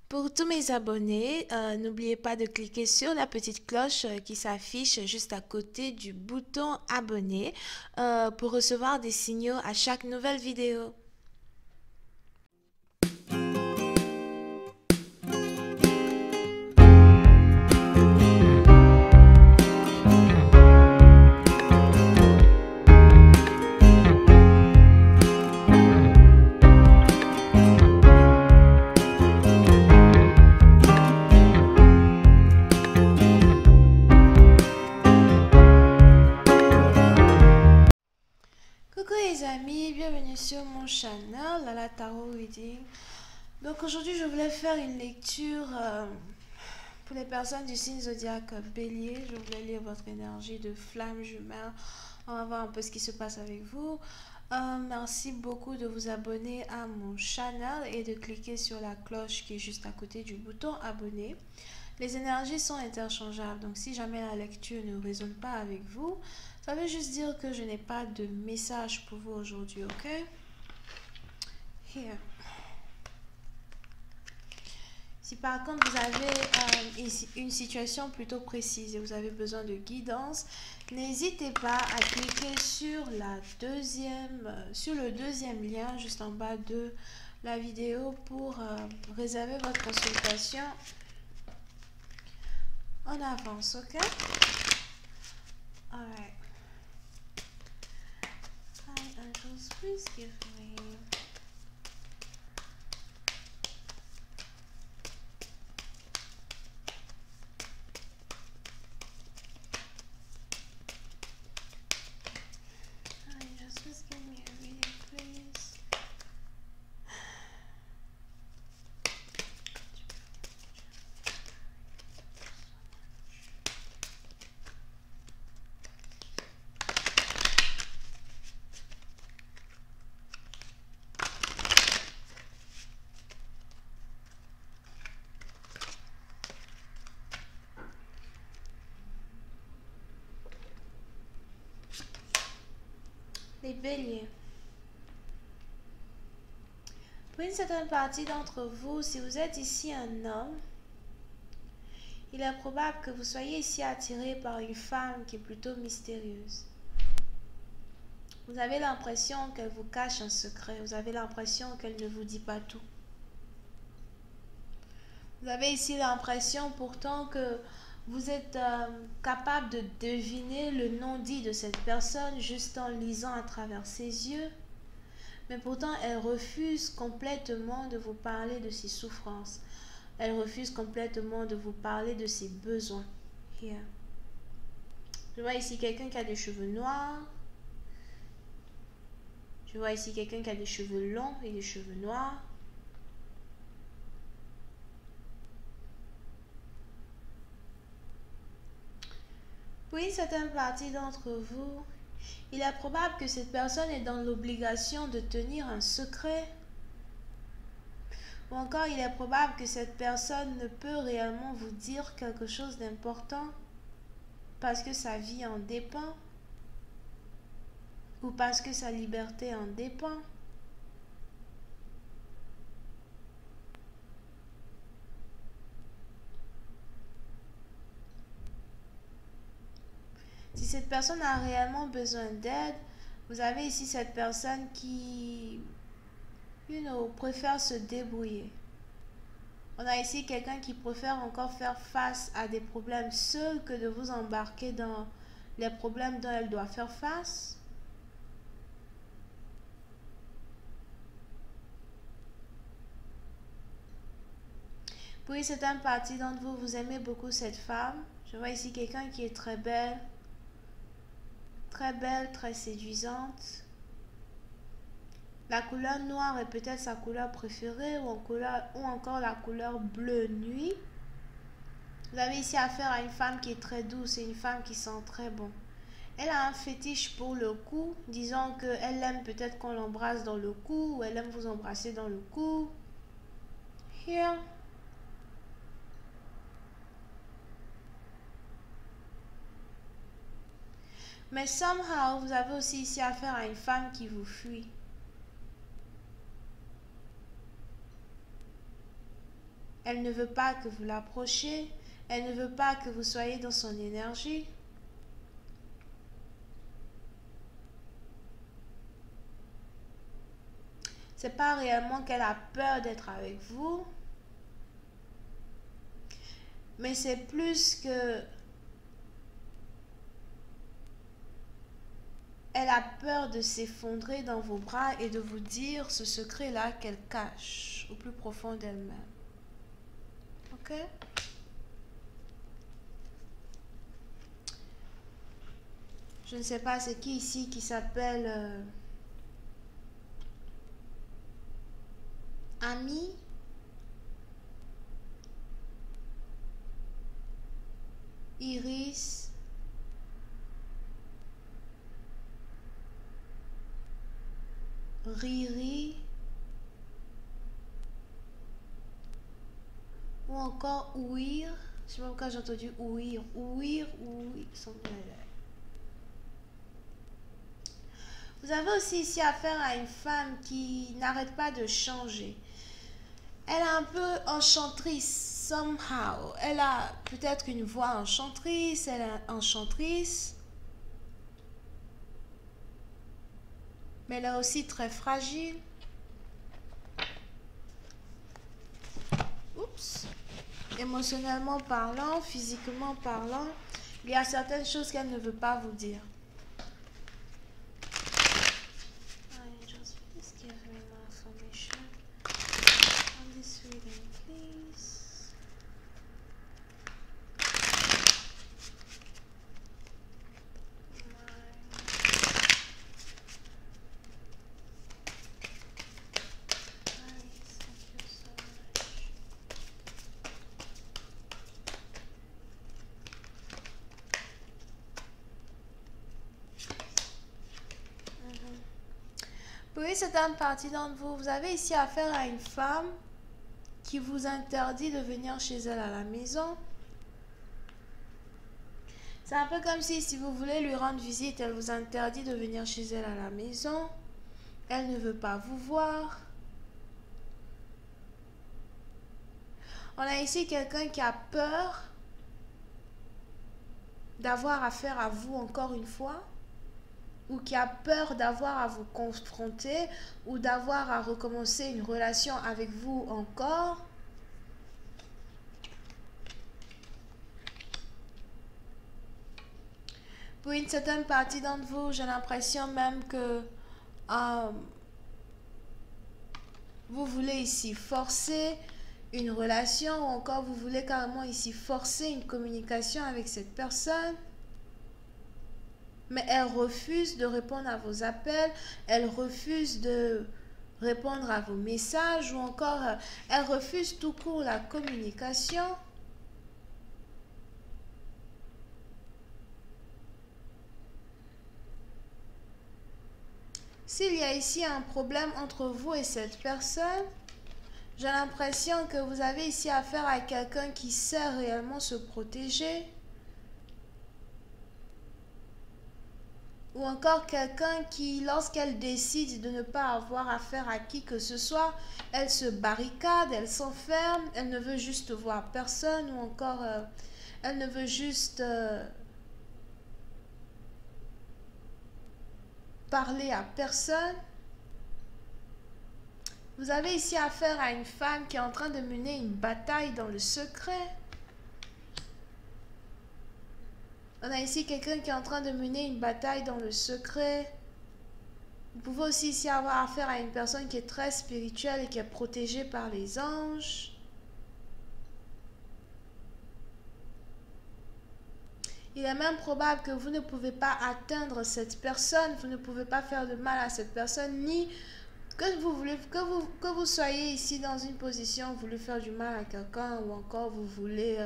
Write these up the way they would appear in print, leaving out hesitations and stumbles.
Pour tous mes abonnés, n'oubliez pas de cliquer sur la petite cloche qui s'affiche juste à côté du bouton abonner pour recevoir des signaux à chaque nouvelle vidéo. Coucou les amis, bienvenue sur mon channel Lala Tarot Reading. Donc aujourd'hui je voulais faire une lecture pour les personnes du signe zodiaque Bélier. Je voulais lire votre énergie de flamme jumelle. On va voir un peu ce qui se passe avec vous. Merci beaucoup de vous abonner à mon channel et de cliquer sur la cloche qui est juste à côté du bouton abonner. Les énergies sont interchangeables, donc si jamais la lecture ne résonne pas avec vous, ça veut juste dire que je n'ai pas de message pour vous aujourd'hui, ok? Here. Si par contre vous avez une situation plutôt précise et vous avez besoin de guidance, n'hésitez pas à cliquer sur le deuxième lien juste en bas de la vidéo pour réserver votre consultation en avance, ok? Alright. Hi, angels, please give me. Hi, angels, please give me a reading, please. Les béliers. Pour une certaine partie d'entre vous, si vous êtes ici un homme, il est probable que vous soyez ici attiré par une femme qui est plutôt mystérieuse. Vous avez l'impression qu'elle vous cache un secret. Vous avez l'impression qu'elle ne vous dit pas tout. Vous avez ici l'impression pourtant que vous êtes capable de deviner le non-dit de cette personne juste en lisant à travers ses yeux. Mais pourtant, elle refuse complètement de vous parler de ses souffrances. Elle refuse complètement de vous parler de ses besoins. Here. Je vois ici quelqu'un qui a des cheveux noirs. Je vois ici quelqu'un qui a des cheveux longs et des cheveux noirs. Pour une certaine partie d'entre vous, il est probable que cette personne est dans l'obligation de tenir un secret. Ou encore, il est probable que cette personne ne peut réellement vous dire quelque chose d'important parce que sa vie en dépend ou parce que sa liberté en dépend. Si cette personne a réellement besoin d'aide, vous avez ici cette personne qui, préfère se débrouiller. On a ici quelqu'un qui préfère encore faire face à des problèmes seul que de vous embarquer dans les problèmes dont elle doit faire face. Pour une certaine partie d'entre vous, vous aimez beaucoup cette femme. Je vois ici quelqu'un qui est très belle, très séduisante. La couleur noire est peut-être sa couleur préférée ou encore la couleur bleu nuit. Vous avez ici affaire à une femme qui est très douce et une femme qui sent très bon. Elle a un fétiche pour le cou. Disons qu'elle aime peut-être qu'on l'embrasse dans le cou ou elle aime vous embrasser dans le cou. Here. Mais somehow, vous avez aussi ici affaire à une femme qui vous fuit. Elle ne veut pas que vous l'approchiez. Elle ne veut pas que vous soyez dans son énergie. C'est pas réellement qu'elle a peur d'être avec vous, mais c'est plus que elle a peur de s'effondrer dans vos bras et de vous dire ce secret-là qu'elle cache au plus profond d'elle-même. Ok? Je ne sais pas, c'est qui ici qui s'appelle Ami? Iris? Riri? Ou encore Ouir? Je sais pas pourquoi j'ai entendu Ouir. Ouir, Ouir, Vous avez aussi ici affaire à une femme qui n'arrête pas de changer. Elle est un peu enchantrice, somehow. Elle a peut-être une voix enchantrice, elle est enchantrice. Mais elle est aussi très fragile. Oups. Émotionnellement parlant, physiquement parlant, il y a certaines choses qu'elle ne veut pas vous dire. Oui, c'est une partie d'entre vous. Vous avez ici affaire à une femme qui vous interdit de venir chez elle à la maison. C'est un peu comme si vous voulez lui rendre visite, elle vous interdit de venir chez elle à la maison. Elle ne veut pas vous voir. On a ici quelqu'un qui a peur d'avoir affaire à vous encore une fois, ou qui a peur d'avoir à vous confronter, ou d'avoir à recommencer une relation avec vous encore. Pour une certaine partie d'entre vous, j'ai l'impression même que vous voulez ici forcer une relation, ou encore vous voulez carrément ici forcer une communication avec cette personne. Mais elle refuse de répondre à vos appels, elle refuse de répondre à vos messages, ou encore elle refuse tout court la communication. S'il y a ici un problème entre vous et cette personne, j'ai l'impression que vous avez ici affaire à quelqu'un qui sait réellement se protéger. Ou encore quelqu'un qui, lorsqu'elle décide de ne pas avoir affaire à qui que ce soit, elle se barricade, elle s'enferme, elle ne veut juste voir personne, ou encore elle ne veut juste parler à personne. Vous avez ici affaire à une femme qui est en train de mener une bataille dans le secret. On a ici quelqu'un qui est en train de mener une bataille dans le secret. Vous pouvez aussi ici avoir affaire à une personne qui est très spirituelle et qui est protégée par les anges. Il est même probable que vous ne pouvez pas atteindre cette personne, vous ne pouvez pas faire de mal à cette personne, ni que vous soyez ici dans une position, vous voulez faire du mal à quelqu'un, ou encore vous voulez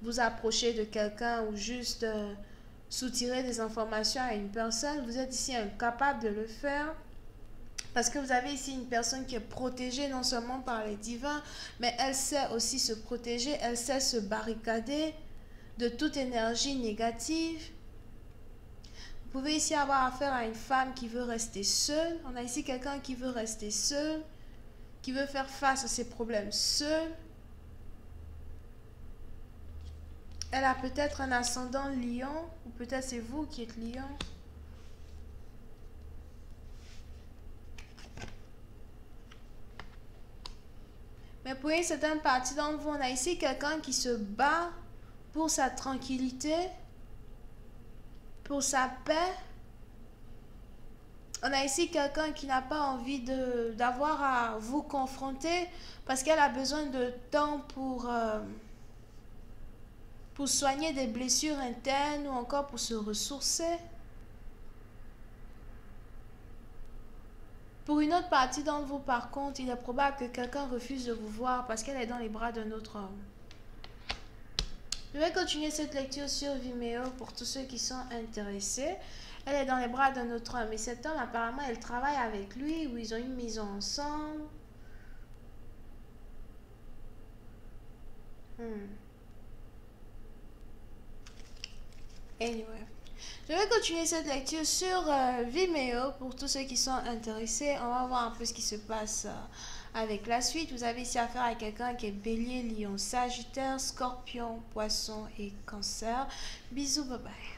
vous approcher de quelqu'un, ou juste soutirer des informations à une personne. Vous êtes ici incapable de le faire. Parce que vous avez ici une personne qui est protégée non seulement par les divins, mais elle sait aussi se protéger, elle sait se barricader de toute énergie négative. Vous pouvez ici avoir affaire à une femme qui veut rester seule. On a ici quelqu'un qui veut rester seul, qui veut faire face à ses problèmes seul. Elle a peut-être un ascendant lion, ou peut-être c'est vous qui êtes lion. Mais pour une certaine partie d'entre vous, on a ici quelqu'un qui se bat pour sa tranquillité, pour sa paix. On a ici quelqu'un qui n'a pas envie d'avoir à vous confronter parce qu'elle a besoin de temps pour soigner des blessures internes ou encore pour se ressourcer. Pour une autre partie d'entre vous, par contre, il est probable que quelqu'un refuse de vous voir parce qu'elle est dans les bras d'un autre homme. Je vais continuer cette lecture sur Vimeo pour tous ceux qui sont intéressés. Elle est dans les bras d'un autre homme. Et cet homme, apparemment, elle travaille avec lui ou ils ont une maison ensemble. Anyway. Je vais continuer cette lecture sur Vimeo pour tous ceux qui sont intéressés. On va voir un peu ce qui se passe avec la suite. Vous avez ici affaire à quelqu'un qui est bélier, lion, sagittaire, scorpion, poisson et cancer. Bisous, bye bye.